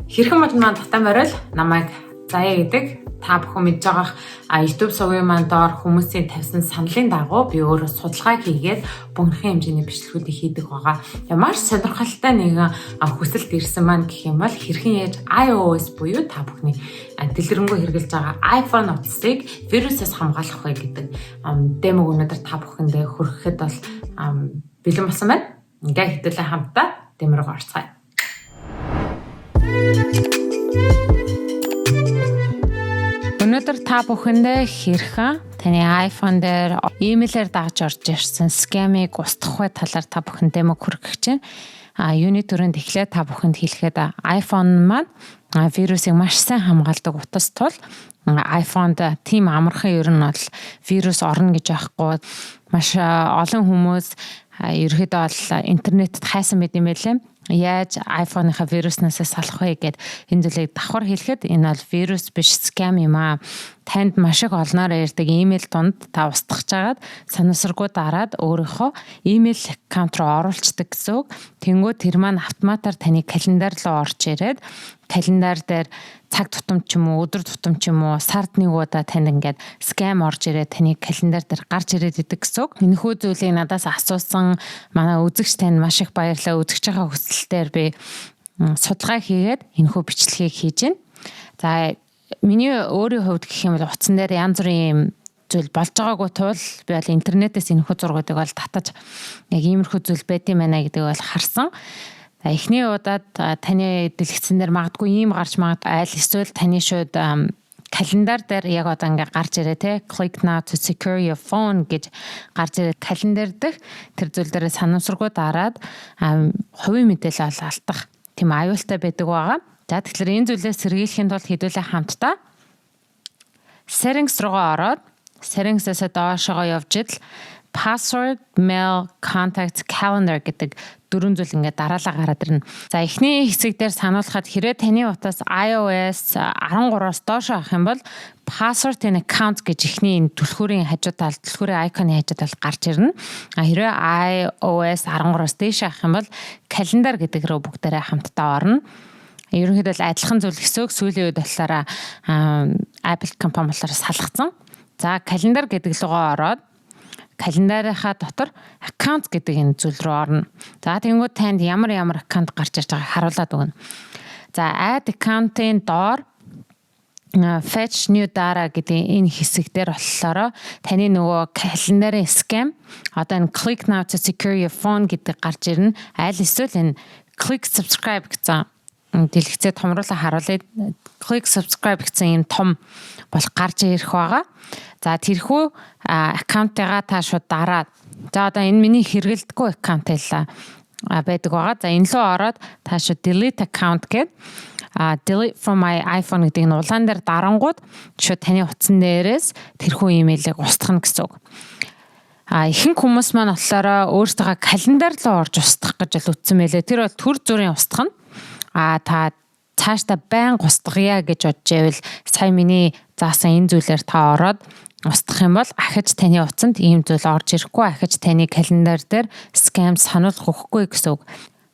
Хэрхэн мод маань татам барил намайг заяа гэдэг та бүхэн мэдж байгаа YouTube сувгийн маань доор хүмүүсийн тавьсан саналын дагуу би өөрөө судалгаа хийгээд богинохон хэмжээний бичлэгүүдийг хийдэг байгаа. Маш сонирхолтой нэгэн хүсэлт ирсэн маань гэх юм бол хэрхэн яаж iOS буюу та бүхний дэлгэрэнгүй хэрэглэж байгаа iPhone утсыг вирусээс хамгаалах вэ гэдэг дэмог өнөөдөр та бүхэндээ хүргэхэд бол бэлэн болсон байна. Ингээ хэдүүлээ хамтдаа дэмрэг орцгаая. Өнөөдөр та бүхэндээ хэрхэн таны iPhone дээр имэйлээр дааж орж ирсэн скамыг устгах вэ талаар та бүхэнд дэмог хүргэх чинь. Юуны төрөнд эхлээд та бүхэнд хэлэхэд iPhone маань вирусыг маш сайн хамгаалдаг утас тул iPhone-д тийм амархан ер нь бол вирус орно гэж байхгүй. Маш олон хүмүүс ерөөдөө бол интернетэд хайсан мэт юм байлээ. Яаж iPhone-ийнхаа вируснаас салах вэ гэд энэ зүйлийг давхар хэлэхэд энэ бол вирус биш скам юм аа. Танд маш их олноор ирдэг имэйл донд та устгах жагаад санамсаргүй дараад өөрийнхөө имэйл аккаунт руу оруулцдаг гэсэн үг. Тэнгүүд тэр маань автоматар таны календар руу орж ирээд календар дээр цаг тутам ч юм уу, өдөр тутам ч юм уу, сард нэг удаа танд ингээд скам орж ирээд таны календар дээр гарч ирээд идэг гэсэн үг. Энэхүү зүйлийг надаас асуусан манай үзэгч танд маш их баярлалаа. Үзэж байгаа хүсэлтээр би судалгаа хийгээд энэхүү бичлэгийг хийж байна. За миний өөрийн хувьд гэх юм бол утсан дээр янз бүрийн зүйл болж байгаагүй тул би бол интернетээс энэхүү зургуудыг бол татаж яг иймэрхүү зүйл байт юм байна гэдгийг бол харсан. Эхний удаад таны дэлгэцэн дээр магадгүй ийм гарч магадгүй айл эсвэл таны шууд календар дээр яг одоо ингээ гарч ирээ те click now to secure your phone гэж гарч ирээ календар дэх тэр зүйл дээр санамсаргүй дараад хувийн мэдээлэл алдах тийм аюултай байдаг байгаа. За тэгэхээр энэ зүйлээс сэргийлэхийн тулд хэдүүлээ хамтдаа settings руугаа ороод settings-ээс доошоо явж идэл password, mail, contact, calendar гэдэг дөрвөн зүйл ингээд дараалал гараад ирнэ. За эхний хэсэг дээр сануулхад хэрэг таны утас iOS 13-аас доош авах юм бол password and account гэж эхний энэ түлхүүрийн хажуу талд түлхүүрийн icon-ы хажуу талд гарч ирнэ. Хэрэг iOS 13-аас дээш авах юм бол calendar гэдэг рүү бүгдээрээ хамтдаа орно. Ерөнхийдөө адилхан зүйл гэсэн үг. Сүүлийн үед болохоор Apple компани болохоор салгацсан. За календар гэдэг лугаа ороод календарынхаа дотор аккаунт гэдэг энэ зүйл рүү орно. За тэгэнгүүт танд ямар аккаунт гарч ирж байгааг харуулад өгнө. За add account-ын доор fetch new data гэдэг энэ хэсэг дээр болохоор таны нөгөө календарын scam одоо энэ click now to secure your phone гэдэг гарч ирнэ. Аль эсвэл энэ click subscribe гэсэн дэлгэцээ томруулаа харуулъя. Click subscribe гэсэн юм том бол гарч ирэх байгаа. За тэрхүү аккаунтыгаа та шууд дараад. За одоо энэ миний хэрэгэлдэггүй аккаунт байлаа байдаг байгаа. За энэ лөө ороод та шууд delete account гэд delete from my iPhone гэдэг нь улаан дээр дарангууд шууд таны утсан дээрээс тэрхүү имэйлийг устгах гэсэн үг. Ихэнх хүмүүс маань болохоор өөрсдөө календар руу орж устгах гэж үтсэн мэлээ. Тэр бол төр зүрийн устгах нь. Та цаашдаа байнга устгая гэж бодож байвал сая миний заасан энэ зүйлээр та ороод устгах юм бол ахиж таны утсанд ийм зүйл орж ирэхгүй, ахиж таны календар дээр скам санал өгөхгүй гэсэн үг.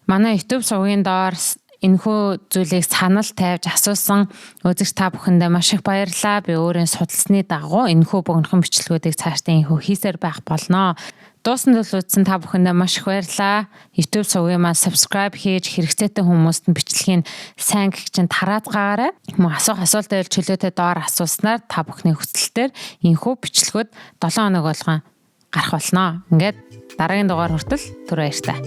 Манай YouTube сувгийн доор энэхүү зүйлийг санал тавьж асуусан үзэгч та бүхэндээ маш их баярлалаа. Би өөрөө судалсны дагуу энэхүү богинохон бичлэгүүдийг цаашдаа энэхүү хийсээр байх болно. Дуусан зүйл үзсэн та бүхэндээ маш их баярлалаа. YouTube сувгийн маань subscribe хийж хэрэгцээтэй хүмүүст нь бичлэгийг сайн гэх чинь тараацгаарай. Мөн асуулт байвал чөлөөтэй доор асууснаар та бүхний хүсэлтээр энэхүү бичлэгүүд 7 хоног болгон гарах болно. Ингээд дараагийн дугаар хүртэл түр баяртай.